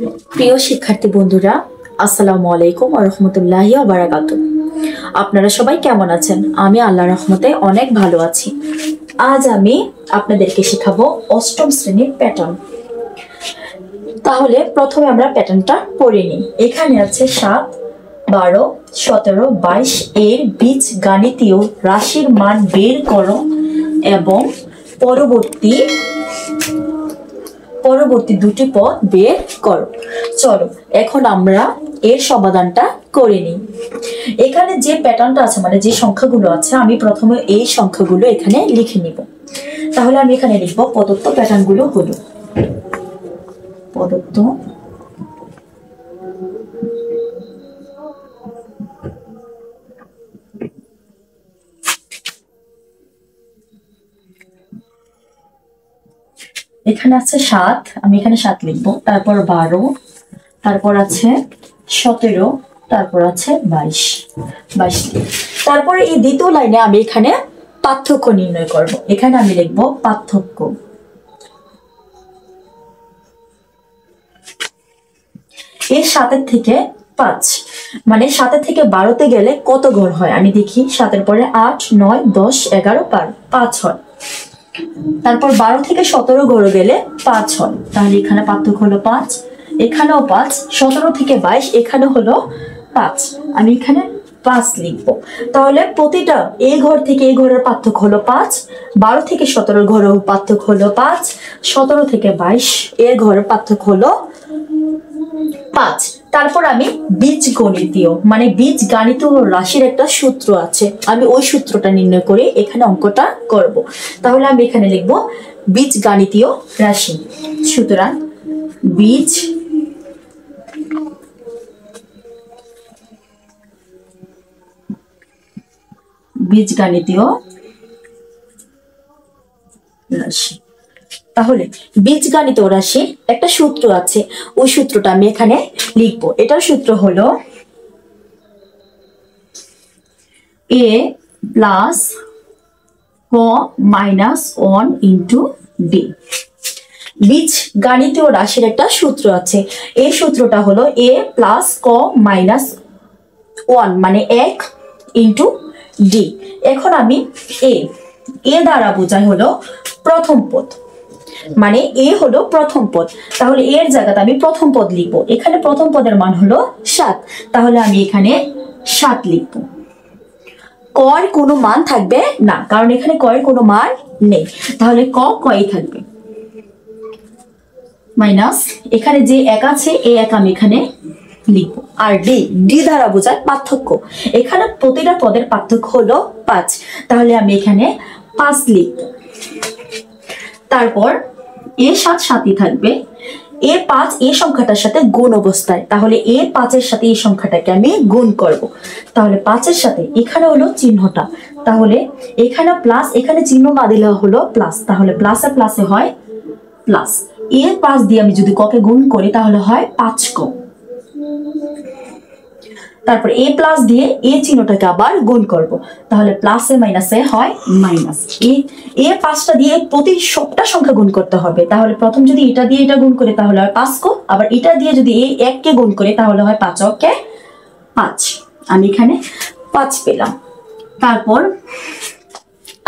প্রিয় শিক্ষার্থী বন্ধুরা, আসসালামু আলাইকুম ওয়া রাহমাতুল্লাহি ওয়া বারাকাতুহু। আপনারা সবাই কেমন আছেন? আমি আল্লাহর রহমতে অনেক ভালো আছি। আজ আমি আপনাদেরকে শেখাবো অষ্টম শ্রেণীর প্যাটার্ন। তাহলে প্রথমে আমরা প্যাটার্নটা পড়ে নিই। এখানে আছে ৭, ১২, ১৭, ২২ এর বীজগাণিতীয় রাশির মান বের করো এবং পরবর্তী দুটি পদ বের করো। চলো এখন আমরা এর সমাধানটা করে নিই। এখানে যে প্যাটার্নটা আছে মানে যে সংখ্যাগুলো আছে, আমি প্রথমে এই সংখ্যাগুলো এখানে লিখে নিব। তাহলে আমি এখানে লিখব প্রদত্ত প্যাটার্নগুলো হলো প্রদত্ত এখানে আছে ৭, আমি এখানে ৭ লিখব, তারপর ১২, তারপর আছে ১৭, তারপর আছে ২২। তারপরে এই দ্বিতীয় লাইনে আমি এখানে পার্থক্য নির্ণয় করব। এখানে আমি লিখব পার্থক্য। এর ৭-এর থেকে ৫, মানে ৭-এর থেকে ১২-তে গেলে কত ঘর হয় আমি দেখি। ৭-এর পরে ৮, ৯, ১০, ১১, ১২, ৫ হয়। তারপর ১২ থেকে ১৭ ঘরে গেলে ৫ হয়। তাহলে এখানে পার্থক্য হলো ৫, এখানেও ৫। ১৭ থেকে ২২ এখানে হলো ৫, আমি এখানে ৫ লিখব। তাহলে প্রতিটা এই ঘর থেকে এই ঘরের পার্থক্য হলো ৫, ১২ থেকে ১৭ ঘরের পার্থক্য হলো ৫, ১৭ থেকে ২২ এর ঘরের পার্থক্য হলো ৫। তারপর আমি বীজগণিতীয় মানে বীজগাণিত রাশির একটা সূত্র আছে, আমি ওই সূত্রটা নির্ণয় করে এখানে অঙ্কটা করব। তাহলে আমি এখানে লিখব বীজগাণিতীয় রাশি। সুতরাং বীজগাণিতীয় রাশি। তাহলে বীজগাণিত রাশি একটা সূত্র আছে, ওই সূত্রটা আমি এখানে লিখবো। এটার সূত্র হলো a প্লাস ক মাইনাস 1 ইন্টু ডি। বীজগাণিতীয় রাশির একটা সূত্র আছে, এই সূত্রটা হলো a প্লাস ক মাইনাস 1 মানে 1 ইন্টু ডি। এখন আমি এ দ্বারা বোঝাই হলো প্রথম পদ, মানে এ হলো প্রথম পদ। তাহলে এর জায়গাতে আমি প্রথম পদ লিখবো। এখানে প্রথম পদের মান হলো ৭, তাহলে আমি এখানে ৭ লিখব। কর কোনো মান থাকবে না, কারণ এখানে কয়ের কোনো মান নেই, তাহলে কই থাকবে। মাইনাস এখানে যে ১ আছে এই ১ আমি এখানে লিখব। আর ডি দ্বারা বোঝায় পার্থক্য। এখানে প্রতিটা পদের পার্থক্য হলো ৫, তাহলে আমি এখানে ৫ লিখব। তারপর এ ৭ ৭ই থাকবে, এ ৫ এই সংখ্যাটার সাথে গুণ অবস্থায়, তাহলে এ ৫-এর সাথে এই সংখ্যাটাকে আমি গুণ করব। তাহলে ৫-এর সাথে এখানে হলো চিহ্নটা, তাহলে এখানে প্লাস, এখানে চিহ্ন না দিলে হলো প্লাস, তাহলে প্লাসে প্লাসে হয় প্লাস। এ ৫ দিয়ে আমি যদি ককে গুণ করি তাহলে হয় ৫ ক। তারপর এ প্লাস দিয়ে এ চিহ্নটাকে আবার গুণ করব, তাহলে প্লাসে মাইনাসে হয় মাইনাস। এ ৫টা দিয়ে প্রতি সবটা সংখ্যা গুণ করতে হবে, তাহলে প্রথম যদি এটা দিয়ে এটা গুণ করে তাহলে হয় ৫ ক, আবার এটা দিয়ে যদি এই ১ কে গুণ করে তাহলে হয় ৫ কে ৫। আমি এখানে ৫ পেলাম। তারপর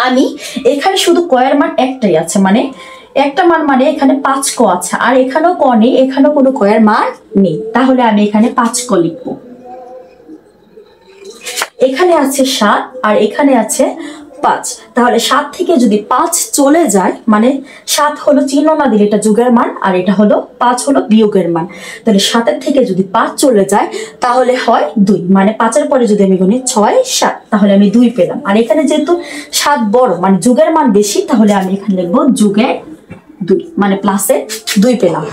আমি এখানে শুধু কয়ের মান একটাই আছে, মানে একটা মান মানে এখানে ৫ ক আছে, আর এখানেও ক নেই, এখানেও কোনো কয়ের মান নেই, তাহলে আমি এখানে ৫ ক লিখব। এখানে আছে ৭ আর এখানে আছে ৫, তাহলে ৭ থেকে যদি ৫ চলে যায়, মানে ৭ হলো চিহ্ন না দিলে এটা যোগের মান, আর এটা হলো ৫ হলো বিয়োগের মান, তাহলে ৭-এর থেকে যদি ৫ চলে যায় তাহলে হয় ২, মানে ৫-এর পরে যদি আমি গুনি ৬, ৭, তাহলে আমি ২ পেলাম। আর এখানে যেহেতু ৭ বড় মানে যোগের মান বেশি, তাহলে আমি এখানে লিখবো যোগের ২, মানে প্লাসে ২ পেলাম।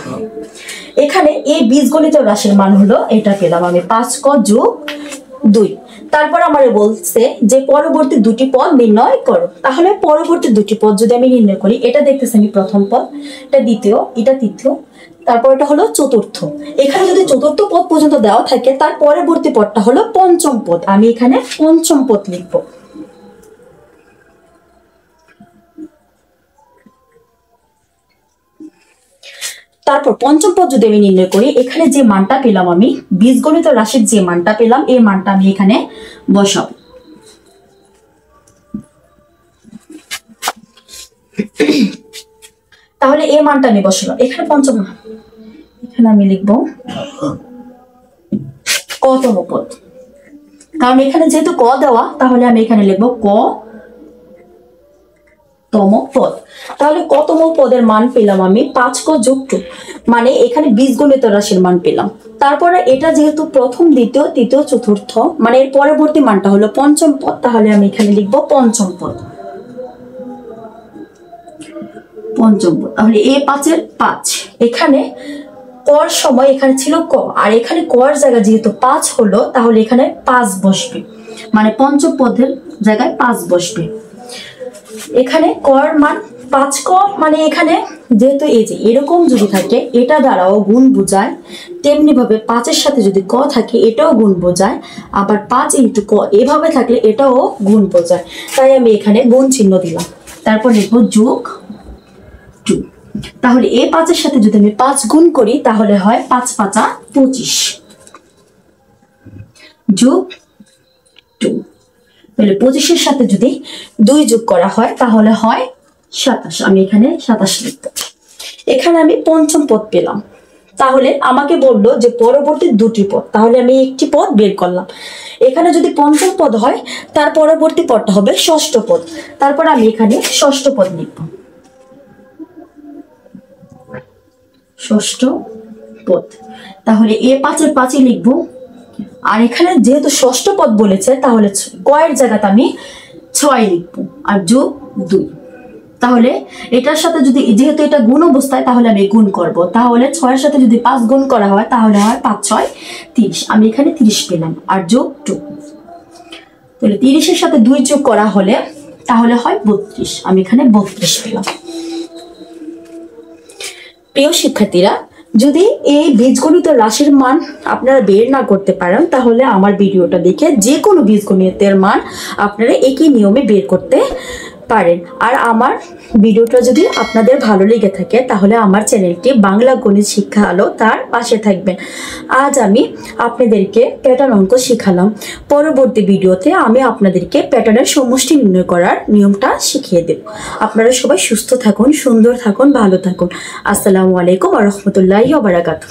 এখানে এই বীজগণিত রাশির মান হলো এটা পেলাম আমি ৫ ক যোগ ২। তারপর আমার বলছে যে পরবর্তী দুটি পদ নির্ণয় করো। তাহলে পরবর্তী দুটি পদ যদি আমি নির্ণয় করি, এটা দেখতেছি আমি প্রথম পদ, এটা দ্বিতীয়, এটা তৃতীয়, তারপর এটা হলো চতুর্থ। এখানে যদি চতুর্থ পদ পর্যন্ত দেওয়া থাকে, তার পরবর্তী পদটা হলো পঞ্চম পদ, আমি এখানে পঞ্চম পদ লিখব। তারপর পঞ্চম পদ যদি আমি নির্ণয় করি, এখানে যে মানটা পেলাম আমি বীজগণিত রাশির যে মানটা পেলাম এই মানটা আমি এখানে বসাবো। তাহলে এই মানটা আমি বসালাম এখানে পঞ্চম, এখানে আমি লিখবো কতম পদ, কারণ এখানে যেহেতু ক দেওয়া তাহলে আমি এখানে লিখবো ক তম পদ। তাহলে কতম পদের মান পেলাম আমি 5 ক যোগ 2, মানে এখানে বীজগণিত রাশির মান পেলাম। তারপরে এটা যেহেতু প্রথম দ্বিতীয় তৃতীয় চতুর্থ, মানে এর পরবর্তী মানটা হলো পঞ্চম পদ, তাহলে আমি এখানে লিখবো পঞ্চম পদ। পঞ্চম পদ তাহলে এ 5-এর 5, এখানে কর সময় এখানে ছিল ক, আর এখানে কর জায়গা যেহেতু 5 হলো তাহলে এখানে 5 বসবে, মানে পঞ্চম পদের জায়গায় 5 বসবে। এখানে কর মান 5 ক, মানে এখানে যেহেতু এই যে এরকম যদি থাকে এটা দ্বারাও গুণ বোঝায়, তেমনি ভাবে 5-এর সাথে যদি ক থাকে এটাও গুণ বোঝায়, আবার 5 × ক এভাবে থাকলে এটাও গুণ বোঝায়, তাই আমি এখানে গুণ চিহ্ন দিলাম। তারপর লিখবো যোগ 2। তাহলে এই 5-এর সাথে যদি আমি 5 গুণ করি তাহলে হয় 5 × 5 = 25 যোগ 2। তাহলে 25-এর সাথে যদি 2 যোগ করা হয় তাহলে হয় 27, আমি এখানে 27 লিখব। এখানে আমি পঞ্চম পদ পেলাম। তাহলে আমাকে বললো যে পরবর্তী দুটি পদ, তাহলে আমি একটি পদ বের করলাম। এখানে যদি পঞ্চম পদ হয় তার পরবর্তী পদটা হবে ষষ্ঠ পদ, তারপর আমি এখানে ষষ্ঠ পদ লিখব, ষষ্ঠ পদ। তাহলে এ 5-এর 5-ই লিখবো, আর এখানে যেহেতু ষষ্ঠ পদ বলেছে তাহলে কয়ের জায়গাতে আমি 6 লিখবো আর যোগ 2। তাহলে এটার সাথে যদি যেহেতু এটা গুণ অবস্থায় তাহলে আমি গুণ করব, তাহলে 6-এর সাথে যদি 5 গুণ করা হয় তাহলে হয় 5 × 6 = 30, আমি এখানে 30 পেলাম আর যোগ 2। তাহলে 30-এর সাথে 2 যোগ করা হলে তাহলে হয় 32, আমি এখানে 32 পেলাম। প্রিয় শিক্ষার্থীরা, যদি এই বীজগণিত রাশির মান আপনারা বের না করতে পারেন তাহলে আমার ভিডিওটা দেখে যে কোনো বীজগণিতের মান আপনারা একই নিয়মে বের করতে পারেন। আর আমার ভিডিওটা যদি আপনাদের ভালো লেগে থাকে তাহলে আমার চ্যানেলটি বাংলা গণিত শিক্ষা আলো তার পাশে থাকবেন। আজ আমি আপনাদেরকে প্যাটার্ন অঙ্ক শিখালাম, পরবর্তী ভিডিওতে আমি আপনাদেরকে প্যাটার্নের সমষ্টি নির্ণয় করার নিয়মটা শিখিয়ে দেব। আপনারা সবাই সুস্থ থাকুন, সুন্দর থাকুন, ভালো থাকুন। আসসালামু আলাইকুম ওয়া রাহমাতুল্লাহি ওয়া বারাকাতুহু।